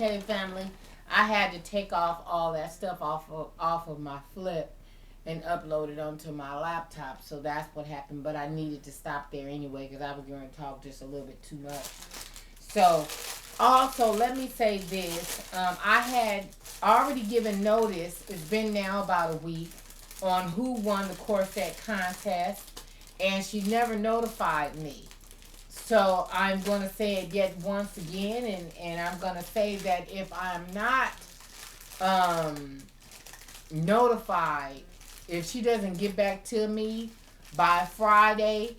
Okay, family. I had to take off all that stuff off of my flip and upload it onto my laptop. So that's what happened. But I needed to stop there anyway because I was going to talk just a little bit too much. So, also, let me say this. I had already given notice, it's been now about a week, on who won the Corset contest, and she never notified me. So, I'm going to say it yet once again, and I'm going to say that if I'm not um, notified, if she doesn't get back to me by Friday,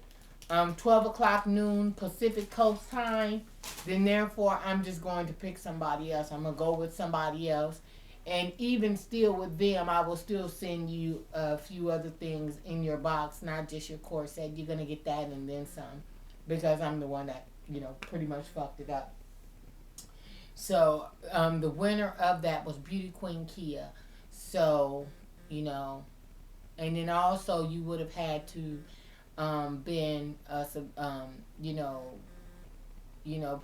12 o'clock noon Pacific Coast time, then therefore I'm just going to pick somebody else. I'm going to go with somebody else. And even still with them, I will still send you a few other things in your box, not just your corset. You're going to get that and then some, because I'm the one that, pretty much fucked it up. So the winner of that was Beauty Queen Kia. So, and then also you would have had to been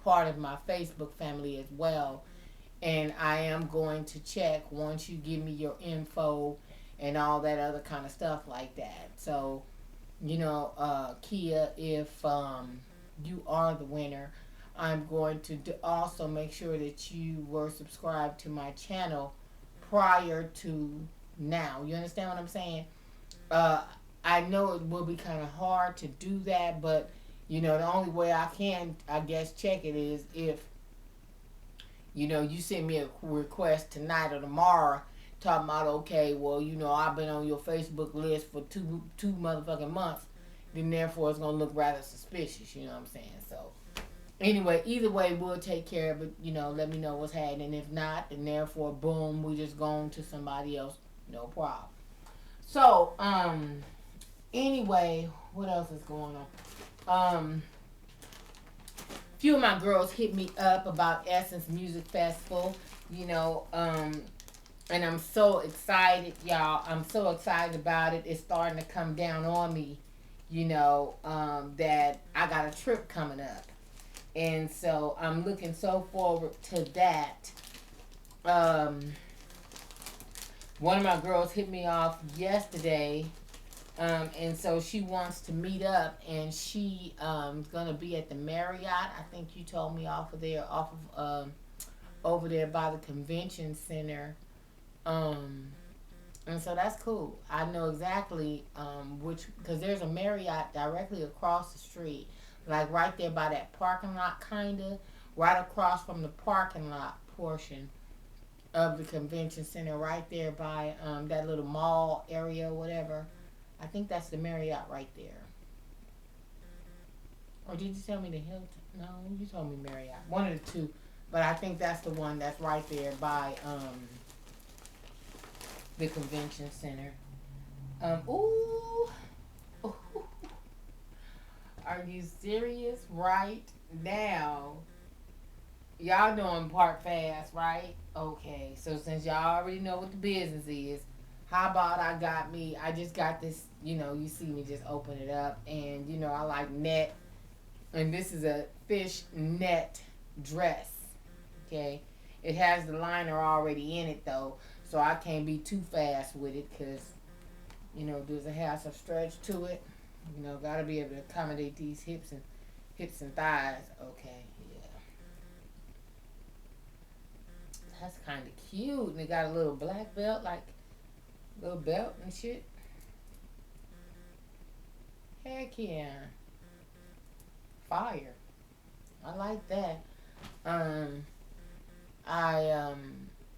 part of my Facebook family as well. And I am going to check once you give me your info and all that other kind of stuff like that. So, Kia, if you are the winner, I'm going to also make sure that you were subscribed to my channel prior to now. You understand what I'm saying? I know it will be kind of hard to do that, but the only way I can, I guess, check it is if you send me a request tonight or tomorrow talking about, okay, well, I've been on your Facebook list for two motherfucking months, then therefore it's gonna look rather suspicious. You know what I'm saying? So anyway, either way, we'll take care of it. Let me know what's happening. If not, then therefore, boom, we just go on to somebody else. No problem. So anyway, what else is going on? Few of my girls hit me up about Essence Music Festival, and I'm so excited, y'all. I'm so excited about it. It's starting to come down on me, that I got a trip coming up. And so I'm looking so forward to that. One of my girls hit me off yesterday. And so she wants to meet up, and she gonna be at the Marriott. I think you told me over there by the convention center. And so that's cool. I know exactly because there's a Marriott directly across the street, like right there by that parking lot, kinda right across from the parking lot portion of the convention center, right there by that little mall area, whatever. I think that's the Marriott right there. Or did you tell me the Hilton? No, you told me Marriott. One of the two. But I think that's the one that's right there by the convention center. Ooh. Are you serious right now? Y'all doing Park Fast, right? Okay. So since y'all already know what the business is, how about I just got this, you see me just open it up, and, I like net, and this is a fish net dress, okay? It has the liner already in it, though, so I can't be too fast with it, because, does it have some stretch to it? Gotta be able to accommodate these hips and thighs, okay, yeah. That's kind of cute, and it got a little black belt, like, little belt and shit. Heck yeah. Fire. I like that. I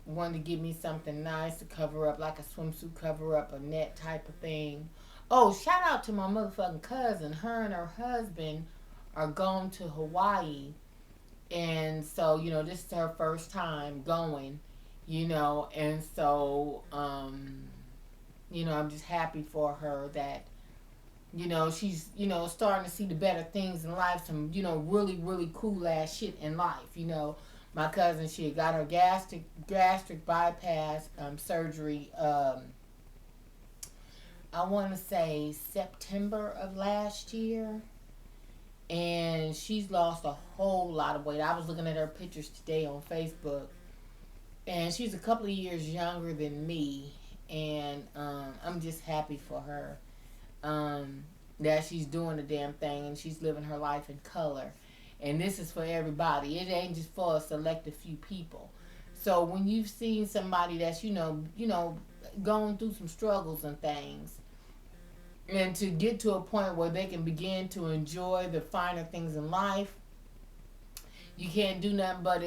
wanted to give me something nice to cover up, like a swimsuit cover up, a net type of thing. Oh, shout out to my motherfucking cousin. Her and her husband are going to Hawaii. And so, this is her first time going, and so I'm just happy for her that, she's, starting to see the better things in life, some, really, really cool ass shit in life. My cousin, she had got her gastric bypass surgery, I want to say September of last year. And she's lost a whole lot of weight. I was looking at her pictures today on Facebook. and she's a couple of years younger than me, and I'm just happy for her, um, that she's doing the damn thing and she's living her life in color. And this is for everybody. It ain't just for a selected few people. So when you've seen somebody that's going through some struggles and things, and to get to a point where they can begin to enjoy the finer things in life, you can't do nothing but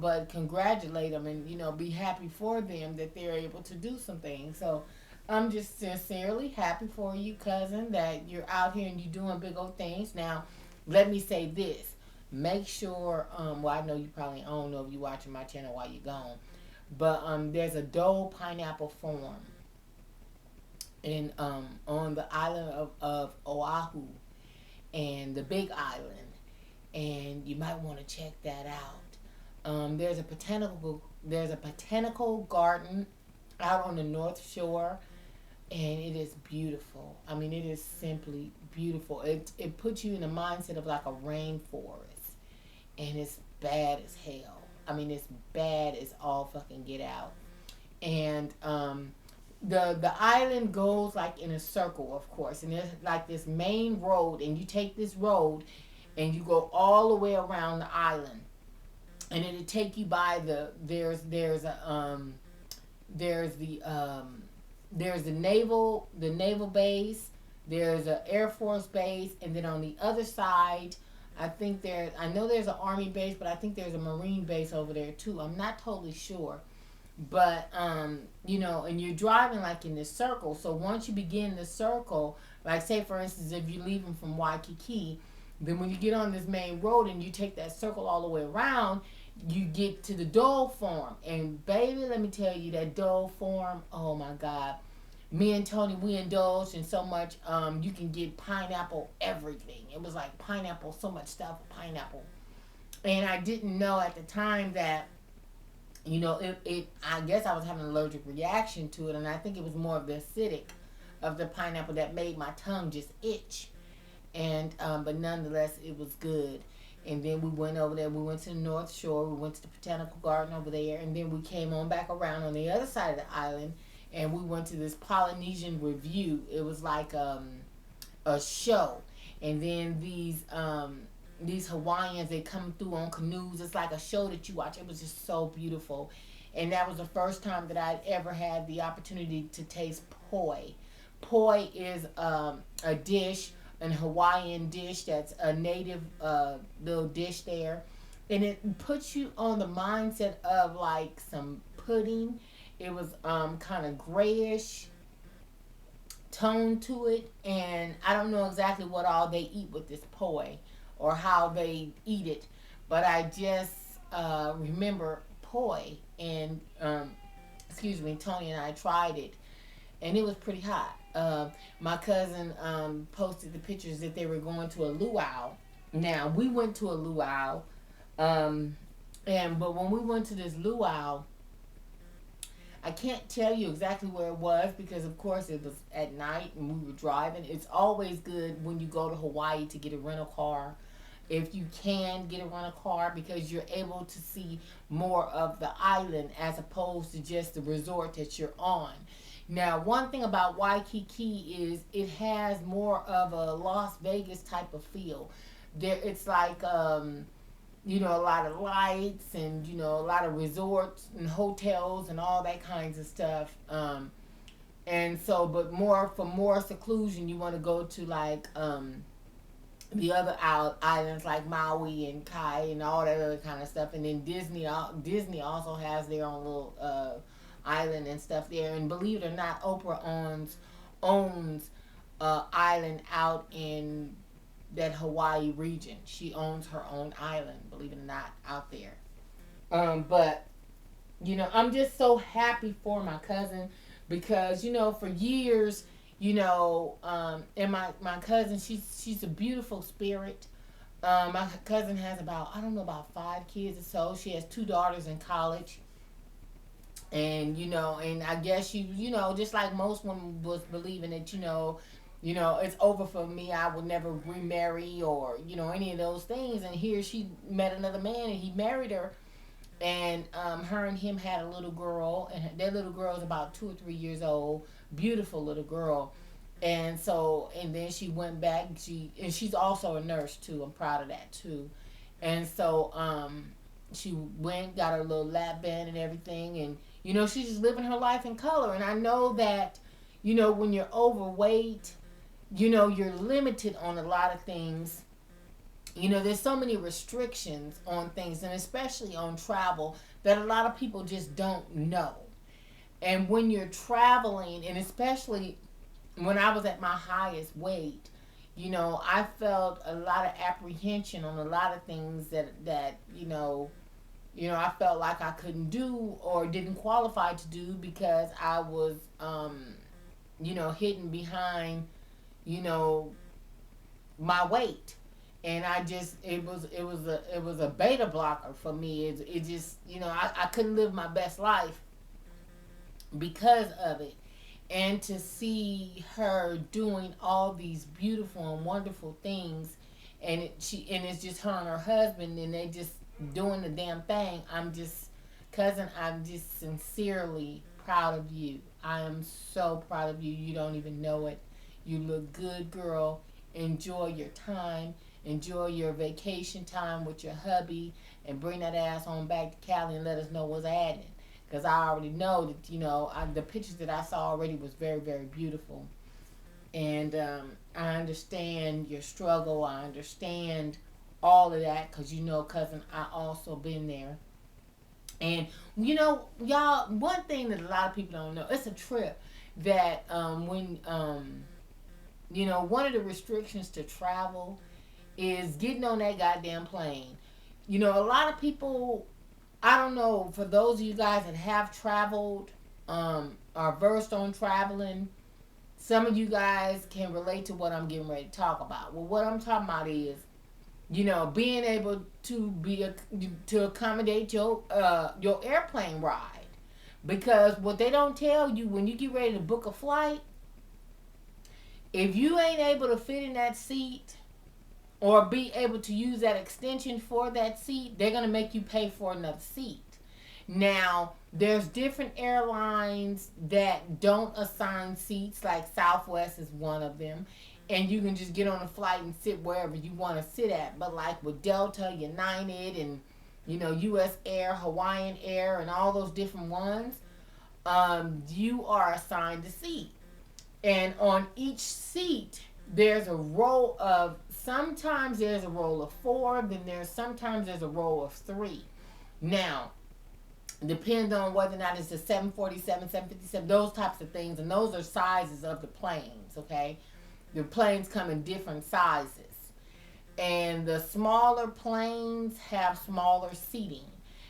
but congratulate them and be happy for them that they're able to do some things. So I'm just sincerely happy for you, cousin, that you're out here and you're doing big old things. Now, let me say this: make sure. Well, I know you probably, I don't know if you're watching my channel while you're gone, but there's a Dole pineapple farm in on the island of Oahu and the Big Island, and you might want to check that out. There's a botanical garden out on the North Shore, and it is beautiful. I mean, it is simply beautiful. It puts you in the mindset of like a rainforest, and it's bad as hell. I mean, it's bad as all fucking get out. And the island goes like in a circle, of course, and there's like this main road, and you take this road and you go all the way around the island, and it'll take you by there's the naval base, there's an air force base, and then on the other side, I know there's an army base, but I think there's a marine base over there too. I'm not totally sure. But and you're driving like in this circle. So once you begin the circle, like say for instance, if you're leaving from Waikiki, then when you get on this main road and you take that circle all the way around, you get to the Dole Farm. And baby, let me tell you, that Dole Farm, oh my God. Me and Tony, we indulged in so much. You can get pineapple everything. It was like pineapple, so much stuff, pineapple. And I didn't know at the time that, I guess I was having an allergic reaction to it. And I think it was more of the acidic of the pineapple that made my tongue just itch. And but nonetheless, it was good. And then we went over there. We went to the North Shore. We went to the botanical garden over there, and then we came on back around on the other side of the island, and we went to this Polynesian Review. It was like a show, and then these Hawaiians, they come through on canoes. It's like a show that you watch. It was just so beautiful, and that was the first time that I'd ever had the opportunity to taste poi. Poi is a dish, an Hawaiian dish that's a native little dish there. And it puts you on the mindset of like some pudding. It was kind of grayish tone to it. And I don't know exactly what all they eat with this poi or how they eat it. But I just remember poi. And, Tony and I tried it. And it was pretty hot. My cousin posted the pictures that they were going to a luau. Now we went to a luau, but when we went to this luau, I can't tell you exactly where it was because of course it was at night and we were driving. It's always good when you go to Hawaii to get a rental car, if you can get a rental car, because you're able to see more of the island as opposed to just the resort that you're on. Now, one thing about Waikiki is it has more of a Las Vegas type of feel. It's like, a lot of lights and, a lot of resorts and hotels and all that kinds of stuff. And so, but for more seclusion, you want to go to like, the other islands like Maui and Kai and all that other kind of stuff. And then Disney also has their own little, island and stuff there. And believe it or not, Oprah owns island out in that Hawaii region. She owns her own island, believe it or not, out there. But I'm just so happy for my cousin because for years, and my cousin, she's a beautiful spirit. My cousin has about 5 kids or so. She has 2 daughters in college. And and I guess just like most women was believing that it's over for me, I would never remarry or any of those things. And here she met another man and he married her, And her and him had a little girl, and their little girl is about 2 or 3 years old. Beautiful little girl. And so, and then she went back. She's also a nurse too. I'm proud of that too. And so, she went, got her little lap band and everything, and she's just living her life in color. And I know that, when you're overweight, you're limited on a lot of things. There's so many restrictions on things, and especially on travel, that a lot of people just don't know. And when you're traveling, and especially when I was at my highest weight, I felt a lot of apprehension on a lot of things that I felt like I couldn't do or didn't qualify to do because I was, hidden behind, you know, my weight. And I just it was a beta blocker for me. It just I couldn't live my best life because of it. And to see her doing all these beautiful and wonderful things, and it's just her and her husband, and they just doing the damn thing. Cousin, I'm just sincerely proud of you. I am so proud of you. You don't even know it. You look good, girl. Enjoy your time. Enjoy your vacation time with your hubby, and bring that ass on back to Cali and let us know what's happening. Because I already know that, the pictures that I saw already was very, very beautiful. And I understand your struggle. I understand all of that because, cousin, I also been there. And, y'all, one thing that a lot of people don't know, it's a trip that one of the restrictions to travel is getting on that goddamn plane. A lot of people, I don't know, for those of you guys that have traveled, are versed on traveling, some of you guys can relate to what I'm getting ready to talk about. Well, what I'm talking about is, being able to accommodate your airplane ride. Because what they don't tell you when you get ready to book a flight, if you ain't able to fit in that seat or be able to use that extension for that seat, they're going to make you pay for another seat. Now, there's different airlines that don't assign seats, like Southwest is one of them. And you can just get on a flight and sit wherever you want to sit at. But like with Delta, United, and, U.S. Air, Hawaiian Air, and all those different ones, you are assigned a seat. And on each seat, there's a row of, sometimes there's a row of 4, then sometimes there's a row of 3. Now, depends on whether or not it's a 747, 757, those types of things, and those are sizes of the planes, okay? The planes come in different sizes. And the smaller planes have smaller seating.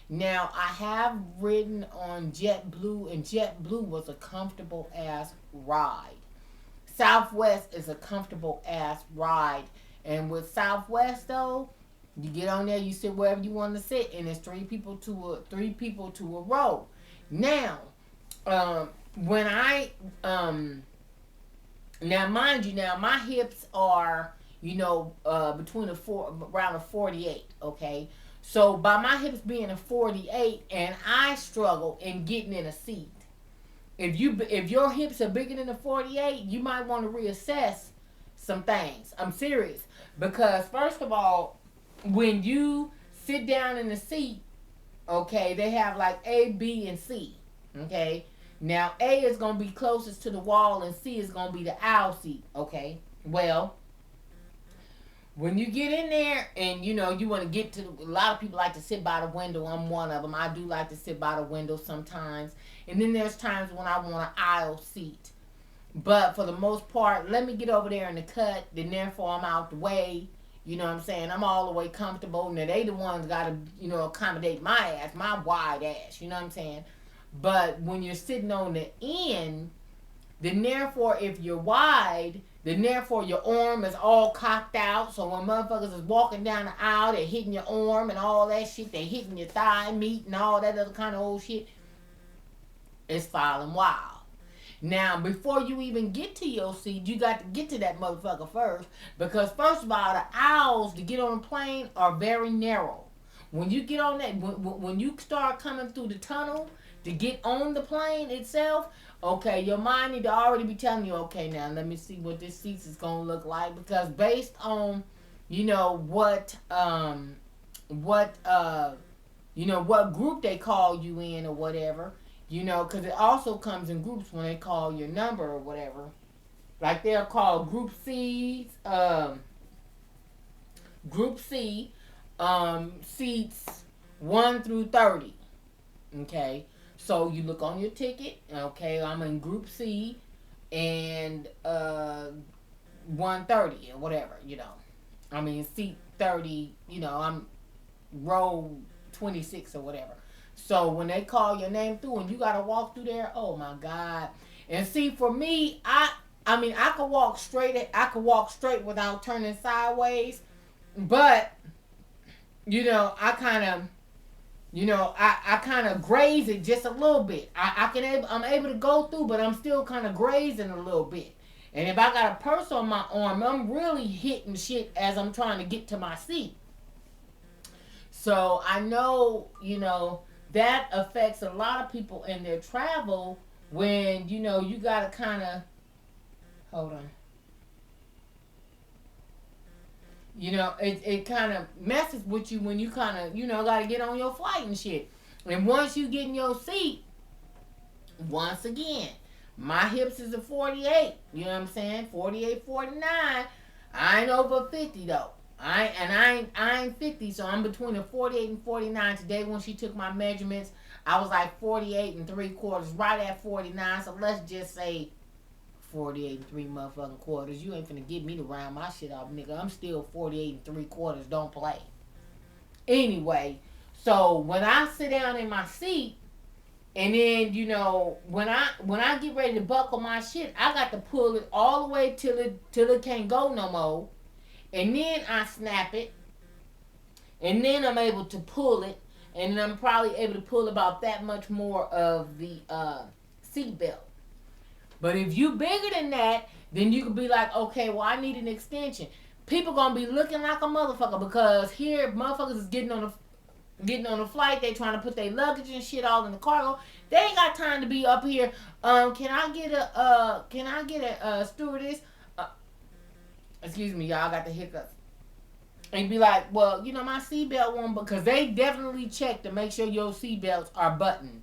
Now, I have ridden on JetBlue, and JetBlue was a comfortable ass ride. Southwest is a comfortable ass ride. And with Southwest though, you get on there, you sit wherever you want to sit, and it's three people to a row. Now, when I now mind you, now my hips are between around a 48. Okay, so by my hips being a 48, and I struggle in getting in a seat. If your hips are bigger than a 48, you might want to reassess some things. I'm serious. Because first of all, when you sit down in the seat, okay, they have like A, B, and C. Okay. Now A is gonna be closest to the wall, and C is gonna be the aisle seat. Okay. Well, when you get in there and you want to get to, a lot of people like to sit by the window. I'm one of them. I do like to sit by the window sometimes. And then there's times when I want an aisle seat. But for the most part, let me get over there in the cut, then therefore I'm out the way. You know what I'm saying? I'm all the way comfortable. Now they the ones got to, accommodate my ass, my wide ass. You know what I'm saying? But when you're sitting on the end, then therefore if you're wide, then therefore your arm is all cocked out. So when motherfuckers is walking down the aisle, they're hitting your arm and all that shit. They're hitting your thigh meat and all that other kind of old shit. It's falling wild. Now, before you even get to your seat, you got to get to that motherfucker first. Because first of all, the aisles to get on a plane are very narrow. when you get on that, when you start coming through the tunnel to get on the plane itself, okay, your mind need to already be telling you, okay, now let me see what this seats is gonna look like, because based on, you know what what group they call you in or whatever, because it also comes in groups when they call your number or whatever. Like they'll call Group C, seats 1 through 30. Okay, so you look on your ticket. Okay, I'm in Group C, and 130 or whatever. I mean seat 30. I'm row 26 or whatever. So when they call your name through and you gotta walk through there, oh my God! And see, for me, I mean, I could walk straight. I could walk straight without turning sideways, but I kind of, I kind of graze it just a little bit. I'm able to go through, but I'm still kind of grazing a little bit. And if I got a purse on my arm, I'm really hitting shit as I'm trying to get to my seat. So I know, that affects a lot of people in their travel when, you got to kind of, hold on. It kind of messes with you when you kind of, got to get on your flight and shit. And once you get in your seat, once again, my hips is a 48. You know what I'm saying? 48, 49. I ain't over 50 though. I ain't 50, so I'm between a 48 and 49. Today when she took my measurements, I was like 48 and 3/4, right at 49. So let's just say 48 and 3 motherfucking quarters. You ain't finna get me to round my shit off, nigga. I'm still 48 and 3/4. Don't play. Anyway, so when I sit down in my seat, and then when I get ready to buckle my shit, I got to pull it all the way till it can't go no more, and then I snap it, and then I'm able to pull it, and then I'm probably able to pull about that much more of the seatbelt. But if you bigger than that, then you could be like, okay, well, I need an extension. People gonna be looking like a motherfucker, because here motherfuckers is getting on the flight. They trying to put their luggage and shit all in the cargo. They ain't got time to be up here. Can I get a stewardess? Excuse me, y'all, got the hiccups. And be like, well, my seatbelt won't, because they definitely check to make sure your seatbelts are buttoned.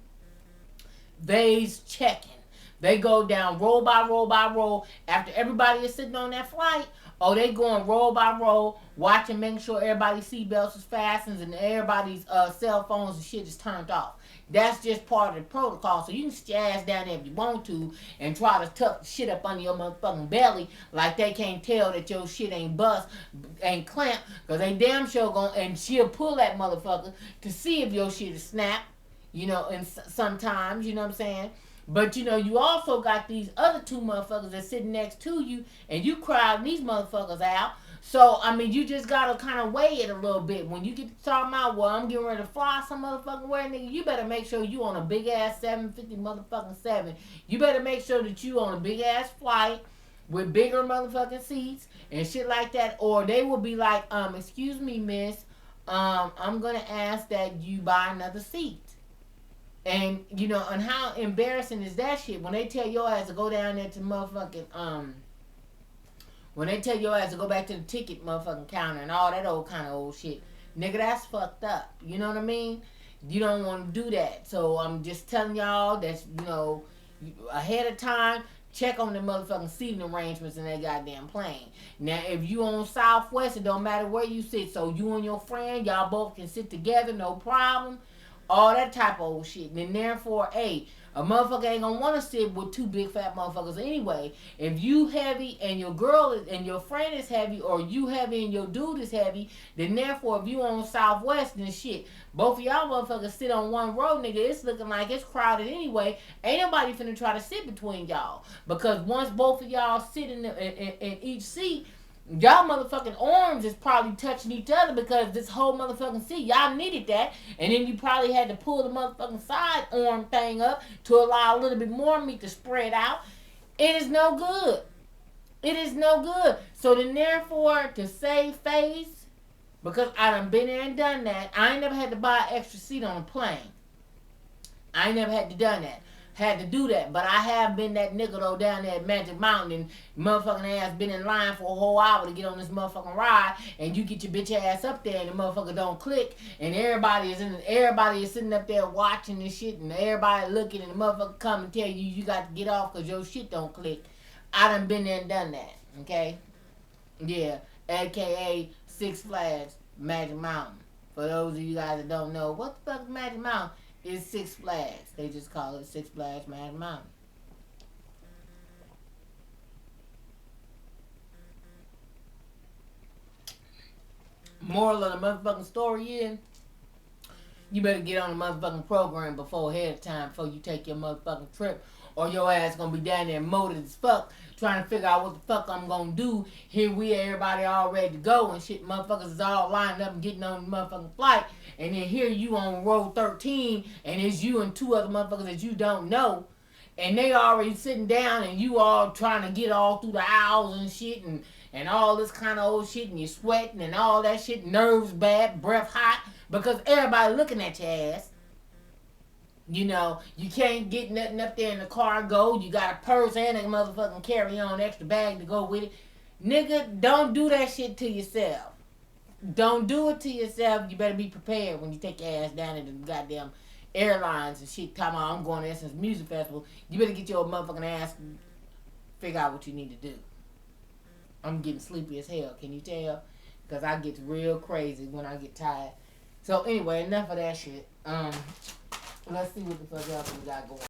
They's checking. They go down row by row by row. After everybody is sitting on that flight, they going row by row, watching, making sure everybody's seatbelts is fastened and everybody's cell phones and shit is turned off. That's just part of the protocol. So you can stay down there if you want to and try to tuck the shit up under your motherfucking belly like they can't tell that your shit ain't bust, ain't clamped, because they damn sure gon' and she'll pull that motherfucker to see if your shit is snapped, and sometimes, you know what I'm saying? But you also got these other two motherfuckers that's sitting next to you, and you crowding these motherfuckers out. So I mean, you just gotta kind of weigh it a little bit. When you get to talking about, well, I'm getting ready to fly some motherfucking way, nigga, you better make sure you on a big ass 750 motherfucking 7. You better make sure that you on a big ass flight with bigger motherfucking seats and shit like that, or they will be like, excuse me, miss, I'm gonna ask that you buy another seat. And, and how embarrassing is that shit when they tell your ass to go down there to motherfucking, when they tell your ass to go back to the ticket motherfucking counter and all that old shit. Nigga, that's fucked up. You know what I mean? You don't want to do that. So I'm just telling y'all that's, ahead of time, check on the motherfucking seating arrangements in that goddamn plane. Now, if you on Southwest, it don't matter where you sit. So you and your friend, y'all both can sit together, no problem. All that type of old shit. And then therefore, a motherfucker ain't gonna want to sit with two big fat motherfuckers anyway. If you heavy and your girl and your friend is heavy, or you heavy and your dude is heavy, then therefore if you on Southwest and shit, both of y'all motherfuckers sit on one row, nigga, it's looking like it's crowded anyway. Ain't nobody finna try to sit between y'all. Because once both of y'all sit in each seat, y'all motherfucking arms is probably touching each other, because this whole motherfucking seat, y'all needed that. And then you probably had to pull the motherfucking side arm thing up to allow a little bit more meat to spread out. It is no good. It is no good. So then therefore, to save face, Because I done been there and done that. I ain't never had to buy an extra seat on a plane. I ain't never had to done that. Had to do that. But I have been that nigga though down there at Magic Mountain and motherfucking ass been in line for a whole hour to get on this motherfucking ride, and you get your bitch ass up there and the motherfucker don't click, and everybody is sitting up there watching this shit, and everybody looking, and the motherfucker come and tell you you got to get off because your shit don't click. I done been there and done that. Okay? Yeah. AKA Six Flags Magic Mountain. For those of you guys that don't know, what the fuck is Magic Mountain? It's Six Flags. They just call it Six Flags Magic Mountain. Moral of the motherfucking story is, you better get on the motherfucking program ahead of time before you take your motherfucking trip, or your ass gonna be down there moated as fuck trying to figure out what the fuck I'm gonna do. Here we everybody all ready to go and shit. Motherfuckers is all lined up and getting on the motherfucking flight, and then here you on row 13, and it's you and two other motherfuckers that you don't know, and they already sitting down, and you all trying to get all through the aisles and shit, and all this kind of old shit, and you're sweating and all that shit, nerves bad, breath hot, because everybody looking at your ass. You know, you can't get nothing up there in the cargo. You got a purse and a motherfucking carry-on extra bag to go with it. Nigga, don't do that shit to yourself. Don't do it to yourself. You better be prepared when you take your ass down to the goddamn airlines and shit. Talking about I'm going to Essence Music Festival. You better get your motherfucking ass and figure out what you need to do. I'm getting sleepy as hell. Can you tell? Because I get real crazy when I get tired. So anyway, enough of that shit. Let's see what the fuck else we got going.